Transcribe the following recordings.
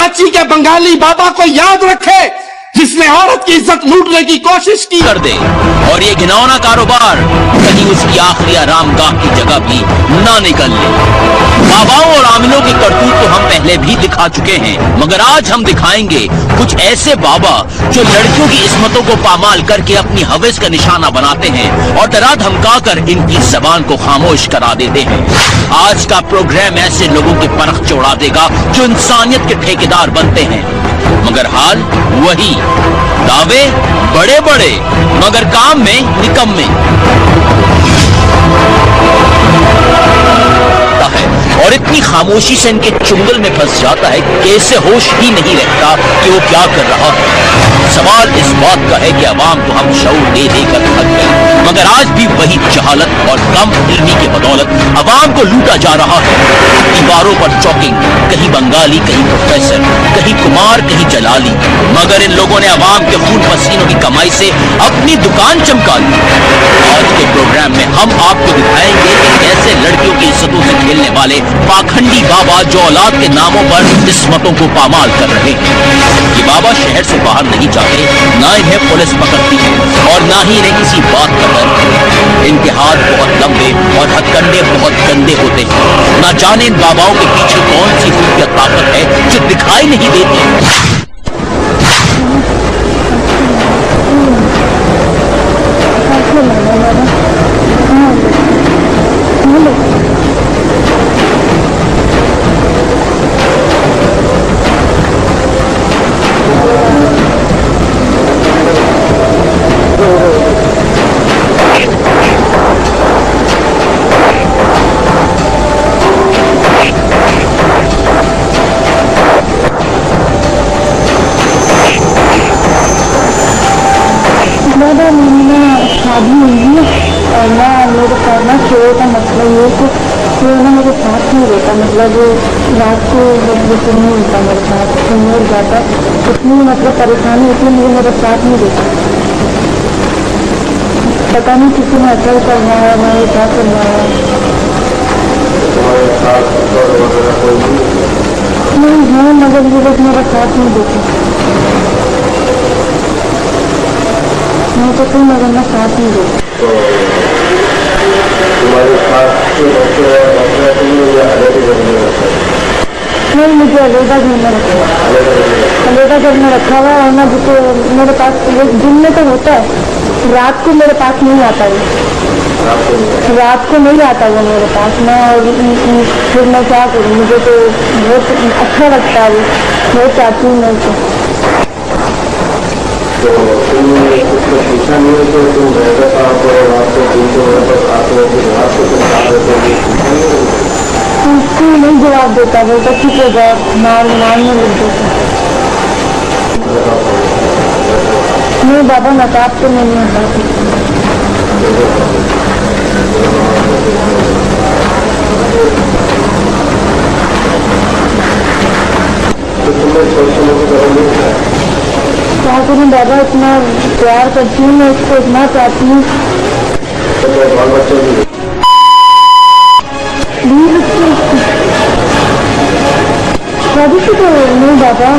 कराची के बंगाली बाबा को याद रखे जिसने औरत की इज्जत लूटने की कोशिश की कर दे और ये घिनौना कारोबार कहीं उसकी आखिरी आरामगाह की जगह भी ना निकल ले। बाबाओं और आमिलों की करतूत तो हम पहले भी दिखा चुके हैं, मगर आज हम दिखाएंगे कुछ ऐसे बाबा जो लड़कियों की इस्मतों को पामाल करके अपनी हवस का निशाना बनाते हैं और डरा धमका कर इनकी जबान को खामोश करा देते हैं। आज का प्रोग्राम ऐसे लोगों की परख चौड़ा देगा जो इंसानियत के ठेकेदार बनते हैं, मगर हाल वही, दावे बड़े बड़े मगर काम में निकम्मे है। और इतनी खामोशी से इनके चुंगल में फंस जाता है कि इसे होश ही नहीं रहता कि वो क्या कर रहा है। सवाल इस बात का है कि अवाम को हम शऊर दे देकर थक गए, मगर आज भी वही जहालत और कम इल्मी की बदौलत अवाम को लूटा जा रहा है। दीवारों पर चौकिंग, कहीं बंगाली, कहीं प्रोफेसर, कहीं कुमार, कहीं जलाली, मगर इन लोगों ने अवाम के खून पसीनों की कमाई से अपनी दुकान चमका ली। आज के प्रोग्राम में हम आपको दिखाएंगे कि कैसे लड़कियों की इज्जतों से खेलने वाले पाखंडी बाबा जो औलाद के नामों पर इस्मतों को पामाल कर रहे हैं। ये बाबा शहर से बाहर नहीं जाते, ना इन्हें पुलिस पकड़ती है और ना ही इन्हें किसी बात का डर। इनके हाथ बहुत लंबे और हथकंडे बहुत गंदे होते हैं। ना जाने इन बाबाओं के पीछे कौन सी खुफिया ताकत है जो दिखाई नहीं देती। शादी हुई है और ना मेरे साथ ना शोर का मतलब ये कि वो ना मेरे साथ नहीं रहता, मतलब रात को जैसे नहीं होता मेरे साथ, तो मिल जाता, इतनी मतलब परेशानी होती है, मुझे मेरे साथ नहीं रहता। पता नहीं किसी ने असर करवाया, मैं क्या करवाया। नहीं है मगर ये लोग मेरा साथ नहीं देते, मैं तो कोई मगर मैं साथ नहीं देती। नहीं, मुझे अलग घर में रखा हुआ, अलग घर में रखा हुआ है ना, जिसको मेरे पास दिन में तो होता है, रात को मेरे पास नहीं आता है, रात को नहीं आता वो मेरे पास। मैं फिर मैं क्या करूँ, मुझे तो बहुत अच्छा लगता है, बहुत चाहती हूँ मैं तो। पूछा नहीं है कि तुम रहता था आपको उसको नहीं जवाब देता, बोलता ठीक है जवाब मारने लग देता। नहीं बाबा, नकाब तो नहीं आता। क्या करूँ बाबा, इतना प्यार करती हूँ मैं उसको, इतना चाहती हूँ। शादी से तो नहीं बाबा,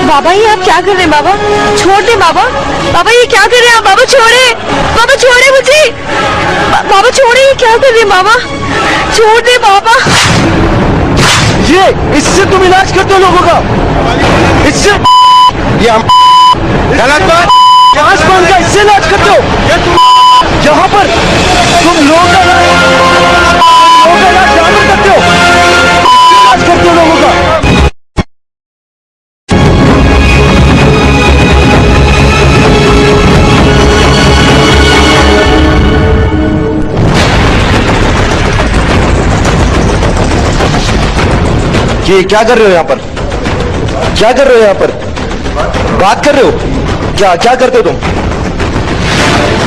बाबा ये आप क्या कर रहे हैं बाबा, छोड़ दे बाबा, बाबा ये क्या कर रहे हैं आप, बाबा छोड़े, बाबा छोड़े मुझे, बाबा छोड़े, ये क्या कर रहे हैं बाबा, छोड़ दे बाबा। ये इससे तुम इलाज करते हो लोगों का, इससे ये गलत बात, आसमान का इससे इलाज करते हो। यहाँ पर तुम लोगों का इलाज जानवर करते हो, इलाज करते हो लोगों का। ये क्या कर रहे हो यहाँ पर, क्या कर रहे हो यहाँ पर, बात कर रहे हो क्या, क्या करते हो तुम,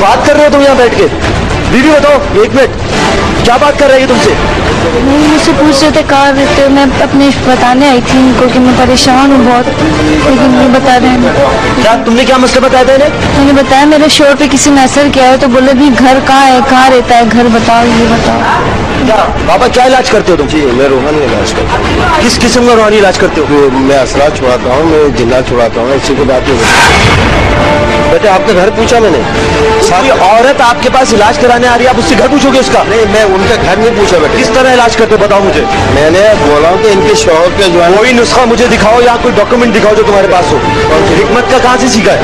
बात कर रहे हो तुम यहाँ बैठ के? बीवी बताओ, एक मिनट, क्या बात कर रही है तुमसे? नहीं, मुझसे पूछ रहे थे कहाँ रहते हो, मैं अपने बताने आई थी इनको कि मैं परेशान हूँ बहुत, लेकिन नहीं बता रहे हैं। क्या तुमने क्या मसला बताया था इन्हें? मैंने बताया मेरे शोर पे किसी ने असर किया है, तो बोले भी घर कहाँ है, कहाँ रहता है, घर बताओ, ये बताओ। क्या बाबा क्या इलाज करते हो तुम? जी मैं रूहानी इलाज करता हूँ। किस किस्म का रूहानी इलाज करते हो? तो मैं असरा छुड़ाता हूँ, मैं जिन्ना छुड़ाता हूँ, इसी के बाद बेटे आपका घर पूछा मैंने, कोई औरत आपके पास इलाज कराने आ रही है, आप उससे घर पूछोगे उसका? नहीं, मैं उनका घर नहीं पूछा बेटा। किस तरह इलाज करते हो बताओ मुझे। मैंने बोला हूँ कि इनके शौहर के जो है ना, कोई नुस्खा मुझे दिखाओ या कोई डॉक्यूमेंट दिखाओ जो तुम्हारे पास हो। हिकमत का कहाँ से सीखा है?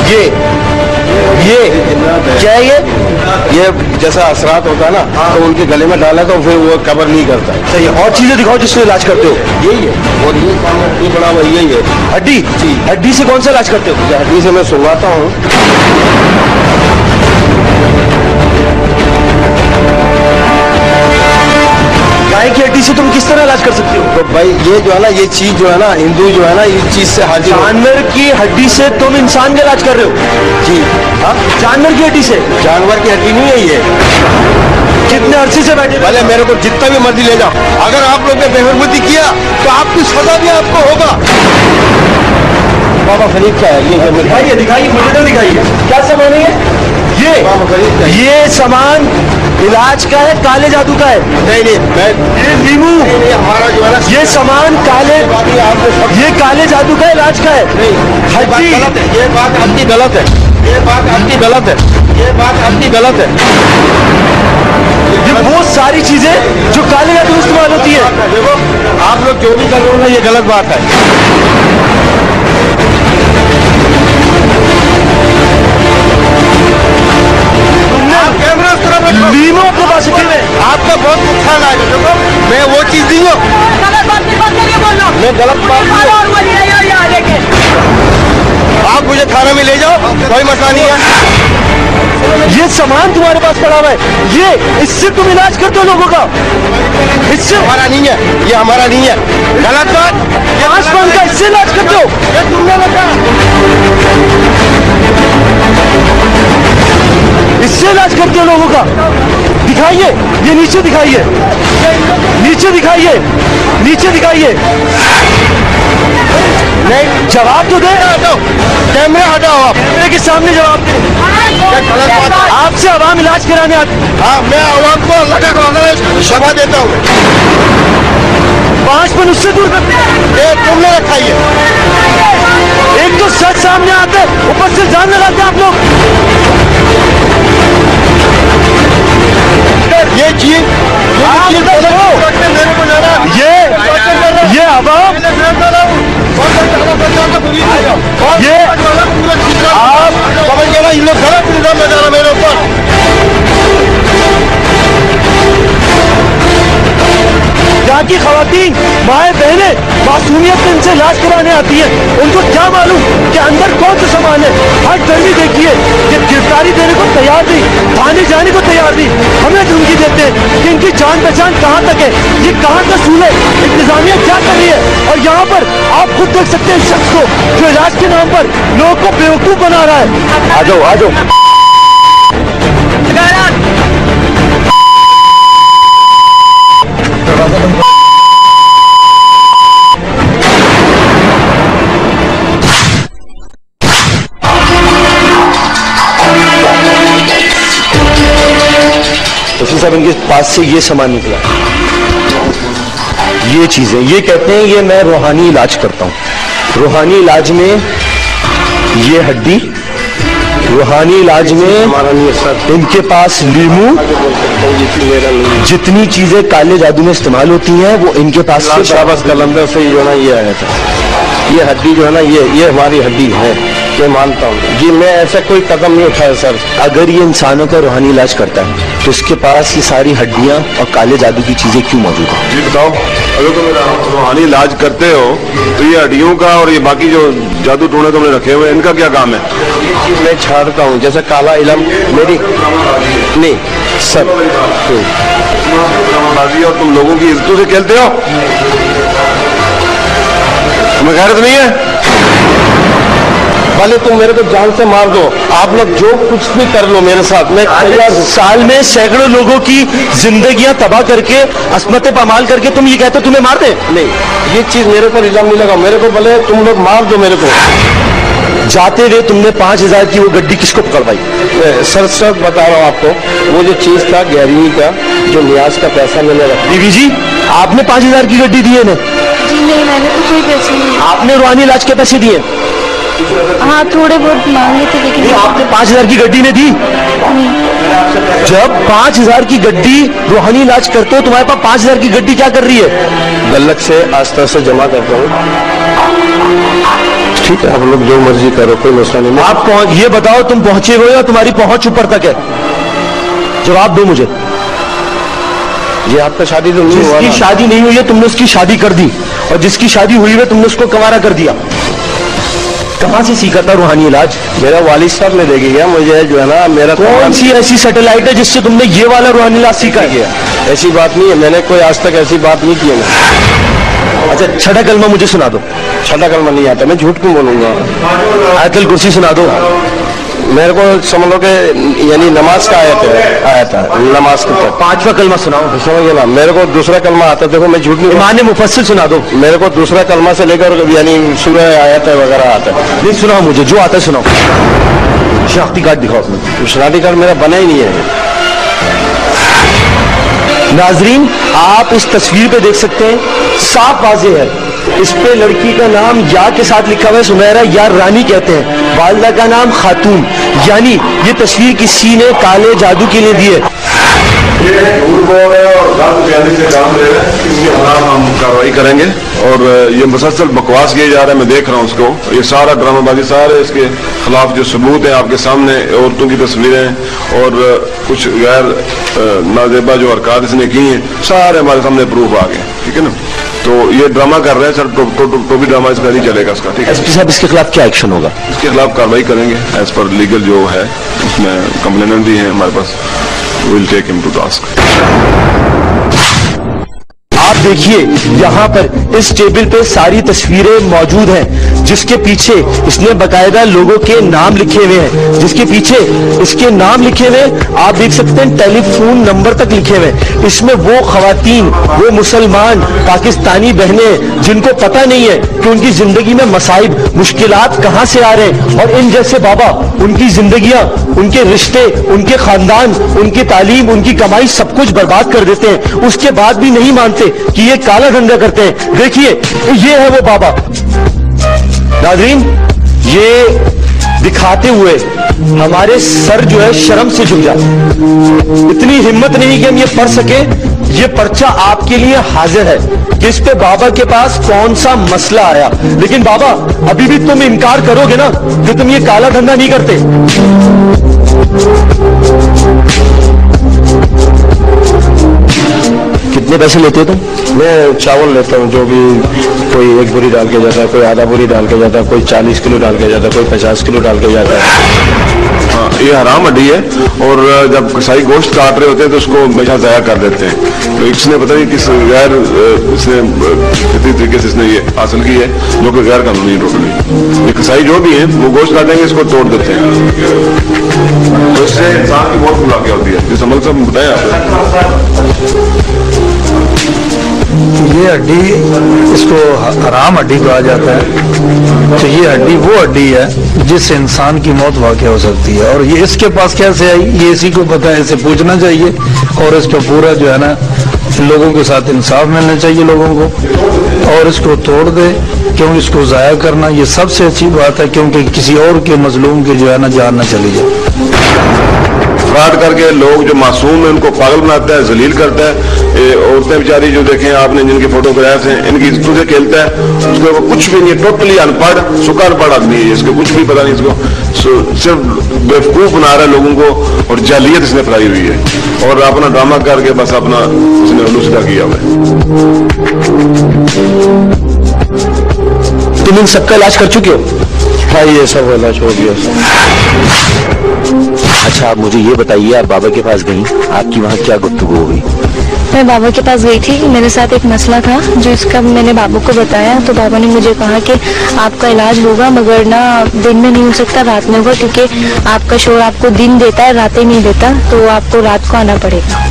ये क्या है ये जैसा असरात होता है ना, तो उनके गले में डाला तो फिर वो कवर नहीं करता है। सही है, और चीजें दिखाओ जिससे इलाज करते हो। यही है, और ये काम ये बड़ा हुआ यही है। हड्डी? जी। हड्डी से कौन सा इलाज करते हो? हड्डी से मैं सुंघाता हूँ। गाय की हड्डी से तुम किस तरह इलाज कर सकते हो? तो भाई ये जो है ना, ये चीज जो है ना, हिंदू जो है ना, इस चीज से हाजिर हो। जानवर की हड्डी से तुम इंसान का इलाज कर रहे हो? जी हाँ, जानवर की हड्डी से? जानवर की हड्डी नहीं है ये। कितने अरसे से बैठे? भले मेरे को जितना भी मर्जी ले जाओ, अगर आप लोग ने बेहरमती किया तो आपकी सजा भी आपको होगा। बाबा फरीद क्या है ये? दिखाइए दिखाइए, मुझे तो दिखाइए क्या सामान है ये? बाबा फरीद क्या है? ये सामान इलाज का है, काले जादू का है? नहीं नहीं, मैं ये नींबू, नहीं, हमारा जो है ना, ये सामान काले, ये काले जादू का इलाज का है। ये बात हड्डी गलत है, ये बात आपकी गलत है, ये बात आपकी गलत है, ये बात आपकी गलत है। ये वो सारी चीजें जो काले जादू में इस्तेमाल होती है। देखो आप लोग जो भी कर रहे हो ना, ये गलत बात है। आप कैमरा उस तरफ रखो। नींबू अपने पास रखे हुए हैं। आपका बहुत नुकसान आएगा। देखो मैं वो चीज नहीं हूँ, मैं गलत बात नहीं हूँ। आप मुझे थाने में ले जाओ, कोई मसला नहीं है। ये सामान तुम्हारे पास पड़ा हुआ है, ये इससे तुम इलाज करते हो लोगों का? इससे हमारा नहीं है, ये हमारा नहीं है। गलत बात। आसमान का इससे इलाज करते हो? ये तुमने बताया। इससे इलाज करते हो लोगों का? दिखाइए, ये नीचे दिखाइए, नीचे दिखाइए, नीचे दिखाइए। नहीं, जवाब तो दे। हटाओ, कैमरे हटाओ आप। कैमरे के सामने जवाब दे। ये गलत बात है। आपसे आवाम इलाज कराने आती, हाँ, मैं आवाम को अल्लाह का वादा शबा देता हूँ। 5 पन उससे दूर करते हैं। ये तुमने रखा है। एक तो सच सामने आता है, ऊपर से जान लगाते हैं आप लोग। ये चीज आप इधर देखो। मेरे को जाना ये आवाम, ये आप समझ गए ना, इन लोग गलत इल्जाम लगा रहा मेरे ऊपर। यहाँ की खवातीन, माए बहने मासूमियत में इनसे इलाज कराने आती है। उनको क्या मालूम कि अंदर कौन सा सामान है। हर गर्मी देखिए, ये गिरफ्तारी देने को तैयार नहीं, थाने जाने को तैयार नहीं, हमें धमकी देते हैं कि इनकी जान पहचान कहाँ तक है, ये कहाँ का सूल है, इंतजामिया क्या कर रही है। और यहाँ पर आप खुद देख सकते हैं इस शख्स को जो इलाज के नाम पर लोगों को बेवकूफ बना रहा है। आ जाओ, आ जाओ। वकील साहब, इनके पास से ये सामान निकला, ये चीजें, ये कहते हैं ये मैं रूहानी इलाज करता हूँ। रूहानी इलाज में ये हड्डी, रूहानी इलाज में हमारा नहीं है सर। इनके पास लीमू, मेरा नहीं। जितनी चीजें काले जादू में इस्तेमाल होती हैं वो इनके पास से। शाबाश कलंदर से ही जो है ना ये आया था। ये हड्डी जो है ना, ये हमारी हड्डी है, मैं मानता हूँ जी। मैं ऐसा कोई कदम नहीं उठाया सर। अगर ये इंसानों का रूहानी इलाज करता है तो इसके पास ये सारी हड्डियां और काले जादू की चीजें क्यों मौजूद हैं? जी बताओ, अगर तुम रूहानी इलाज करते हो तो ये हड्डियों का और ये बाकी जो जादू टोने तुमने रखे हुए इनका क्या काम है? मैं छाड़ता हूँ, जैसे काला इलम मेरी नहीं सर। बाजी और तुम लोगों की इज्जतों से खेलते हो, तुम्हें गैरत नहीं है? भले तुम मेरे को जान से मार दो, आप लोग जो कुछ भी कर लो मेरे साथ, मैं तैयार हूं। साल में सैकड़ों लोगों की जिंदगियां तबाह करके, अस्मतें पमाल करके तुम ये कहते हो तुम्हें मार दे? नहीं, ये चीज मेरे पर इल्जाम नहीं लगा, मेरे को भले तुम लोग मार दो मेरे को। जाते हुए तुमने 5,000 की वो गड्डी किसको पकड़वाई? सर बता रहा हूँ आपको, वो जो चीज था 11वीं का, जो न्याज का पैसा मैंने रखा। बीवी जी, आपने 5,000 की गड्डी दी है ना? जी नहीं, मैंने तो कोई पैसे नहीं। आपने रूहानी इलाज के पैसे दिए? हाँ, थोड़े बहुत मांगे थे लेकिन नहीं, आपने 5,000 की गड्डी ने दी? जब 5,000 की गड्डी रूहानी इलाज करते हो, तुम्हारे पास 5,000 की गड्डी क्या कर रही है? गल्लक से आस्ता से जमा करता हूँ। ठीक है, आप लोग जो मर्जी करो, कोई मसला नहीं। आप ये बताओ, तुम पहुंचे हो या तुम्हारी पहुंच ऊपर तक है? जवाब दो मुझे। ये आपका शादी तो नहीं हुआ जिसकी ना? शादी नहीं हुई है तुमने उसकी शादी कर दी, और जिसकी शादी हुई है तुमने उसको कंवारा कर दिया। कहां से सीखा था रूहानी इलाज? मेरा वालिद साहब ने देखी गया मुझे, जो है ना, मेरा कौन सी ऐसी सैटेलाइट है जिससे तुमने ये वाला रूहानी इलाज सीखा है? ऐसी बात नहीं है, मैंने कोई आज तक ऐसी बात नहीं की है। अच्छा, छठा कलमा मुझे सुना दो। छठा कलमा नहीं आता, मैं झूठ क्यों बोलूंगा? आयतुल कुर्सी सुना दो। मेरे को समझ लो कि यानी नमाज का आया था नमाज के ऊपर। 5वां कलमा सुनाओ। समझ गया ना, मेरे को दूसरा कलमा आता है। देखो मैं झूठ नहीं, ईमान मुफस्सिल सुना दो। मेरे को दूसरा कलमा से लेकर यानी सूरह आयत वगैरह आता है। नहीं सुनाओ मुझे, जो आता है सुनाओ। शनाख्ती कार्ड दिखाओ अपना। शनाख्ती कार्ड मेरा बना ही नहीं है। नाजरीन, आप इस तस्वीर पे देख सकते हैं, साफ वाज़ेह है, इस पे लड़की का नाम या के साथ लिखा हुआ है सुमेरा या रानी कहते हैं, वालिदा का नाम खातून, यानी ये तस्वीर किसी ने काले जादू के लिए दी है। ये झूठ बोल रहे हैं और गलत बयानी से काम ले रहे हैं, इसके खिलाफ हम कार्रवाई करेंगे। और ये मुसलसल बकवास किए जा रहा है, मैं देख रहा हूँ उसको, ये सारा ड्रामाबाजी, सारे इसके खिलाफ जो सबूत हैं आपके सामने, औरतों की तस्वीरें और कुछ गैर नाजेबा जो हरकत इसने की हैं, सारे हमारे सामने प्रूफ आ गए। ठीक है ना, तो ये ड्रामा कर रहे हैं सर, तो भी ड्रामा इसका नहीं चलेगा इसका। ठीक है, एसपी साहब, इसके खिलाफ क्या एक्शन होगा? इसके खिलाफ कार्रवाई करेंगे एज पर लीगल जो है, उसमें कंप्लेनेंट भी है हमारे पास, will take him to task. आप देखिए, यहाँ पर इस टेबल पे सारी तस्वीरें मौजूद हैं, जिसके पीछे इसने बकायदा लोगों के नाम लिखे हुए हैं, जिसके पीछे इसके नाम लिखे हुए आप देख सकते हैं, टेलीफोन नंबर तक लिखे हुए। इसमें वो खवातीन, वो मुसलमान पाकिस्तानी बहनें जिनको पता नहीं है कि उनकी जिंदगी में मसाइब मुश्किलात कहां से आ रहे हैं, और इन जैसे बाबा उनकी जिंदगियां, उनके रिश्ते, उनके खानदान, उनकी तालीम, उनकी कमाई सब कुछ बर्बाद कर देते हैं, उसके बाद भी नहीं मानते कि ये काला धंधा करते हैं। देखिए, ये है वो बाबा। नाज़रीन, ये दिखाते हुए हमारे सर जो है शर्म से झुक जाते, इतनी हिम्मत नहीं कि हम ये पढ़ सके। ये पर्चा आपके लिए हाजिर है कि इस पे बाबा के पास कौन सा मसला आया, लेकिन बाबा अभी भी तुम इनकार करोगे ना कि तुम ये काला धंधा नहीं करते? कितने पैसे लेते हो तुम? मैं चावल लेता हूँ, जो भी कोई 1 बोरी डाल के जाता है, कोई आधा बोरी डाल के जाता है, कोई 40 किलो डाल के जाता है, कोई 50 किलो डाल के जाता है। हाँ, ये हराम हड्डी है, और जब कसाई गोश्त काट रहे होते हैं तो उसको हमेशा ज़ाया कर देते हैं। तो इसने पता नहीं किस गैर इसने कितनी तरीके से इसने ये हासिल की है, जो कि गैर कानूनी है टोटली। ये कसाई जो भी है वो गोश्त काटेंगे, इसको तोड़ देते हैं, तो इससे इंसान की बहुत बुला होती है, जिस अमल से हम बताएं आपको। ये हड्डी, इसको हराम हड्डी कहा जाता है। तो ये हड्डी वो हड्डी है जिससे इंसान की मौत वाक़या हो सकती है, और ये इसके पास कैसे आई ये इसी को पता है, इसे पूछना चाहिए, और इसका पूरा जो है ना, लोगों के साथ इंसाफ मिलना चाहिए लोगों को, और इसको तोड़ दे। क्यों इसको ज़ाया करना, ये सबसे अच्छी बात है, क्योंकि किसी और के मजलूम की जो है ना जान न चली जाए। फ्रॉड करके लोग जो मासूम है उनको पागल बनाता है, जलील करता है। ये औरतें बेचारी जो देखें आपने, जिनके फोटोग्राफ्स हैं, इनकी इज्जतों से खेलता है, उसको वो कुछ भी नहीं, टोटली अनपढ़, सुखा अनपढ़ आदमी है, इसको कुछ भी पता नहीं, इसको सिर्फ बेवकूफ बना रहा है लोगों को, और जालियत इसने फैलाई हुई है, और अपना ड्रामा करके बस अपना इसने उलूसदा किया हुआ है। तुम इन सबका इलाज कर चुके हो? हाँ, ये सब इलाज हो गया। अच्छा, आप मुझे ये बताइए, आप बाबा के पास गई, आपकी वहां क्या गुफ्तगू हो गई? मैं बाबा के पास गई थी, मेरे साथ एक मसला था जो इसका मैंने बाबू को बताया, तो बाबा ने मुझे कहा कि आपका इलाज होगा मगर ना दिन में नहीं हो सकता, रात में होगा, क्योंकि आपका शोर आपको दिन देता है, रातें नहीं देता, तो आपको रात को आना पड़ेगा।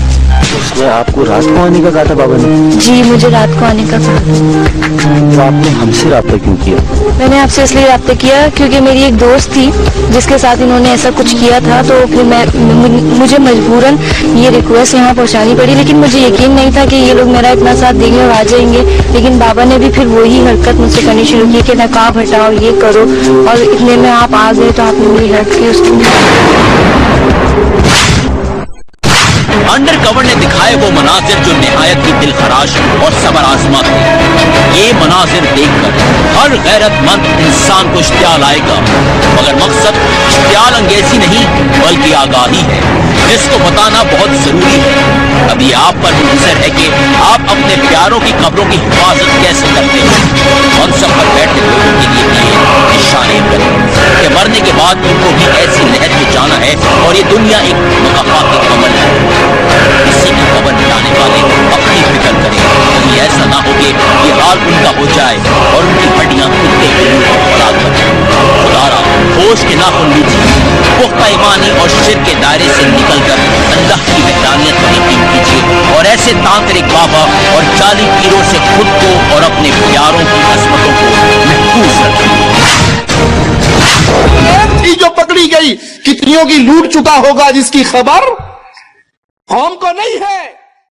उसने आपको रात को आने का कहा था बाबा ने? जी, मुझे रात को आने का कहा। तो आपने हमसे रब्ता क्यों किया? मैंने आपसे इसलिए रब्ता किया क्योंकि मेरी एक दोस्त थी जिसके साथ इन्होंने ऐसा कुछ किया था, तो फिर मुझे मजबूरन ये रिक्वेस्ट यहाँ पहुँचानी पड़ी, लेकिन मुझे यकीन नहीं था कि ये लोग मेरा इतना साथ देंगे और आ जाएंगे। लेकिन बाबा ने भी फिर वही हरकत मुझसे करनी शुरू की कि नकाब हटाओ, ये करो, और इतने में आप आ गए तो आपने मेरी हेल्प की उसको। अंडर कवर ने दिखाए वो मनाजिर जो निहायत ही दिलखराश और सबर आजमा थे। ये मनाजिर देखकर हर गैरतमंद इंसान को इश्तियाल आएगा, मगर मकसद इश्तियाल अंगेजी नहीं बल्कि आगाही है, जिसको बताना बहुत जरूरी है। अभी आप पर मुनहसर है कि आप अपने प्यारों की कब्रों की हिफाजत कैसे करते हैं। मनसब पर बैठे लोगों के लिए ये निशाने कि मरने के बाद उनको भी ऐसी लहर में जाना है, और ये दुनिया एक मुकाफाती अमल है। किसी की खबर मिटाने वाले अपनी फिक्र करें, कहीं ऐसा ना हो कि ये हाल उनका हो जाए और उनकी हड्डियां कुत्ते के मुंह पर फरार करें। खुदारा होश के नाखून लीजिए, पुख्ता ईमानी और शिर के दायरे से निकलकर अल्लाह की वहदानियत पर यकीन कीजिए, और ऐसे तांत्रिक बाबा और जाली पीरों से खुद को और अपने प्यारों की अजमतों को महफूज रखें। जो पकड़ी गई कितनियों की लूट चुका होगा जिसकी खबर हमको नहीं है।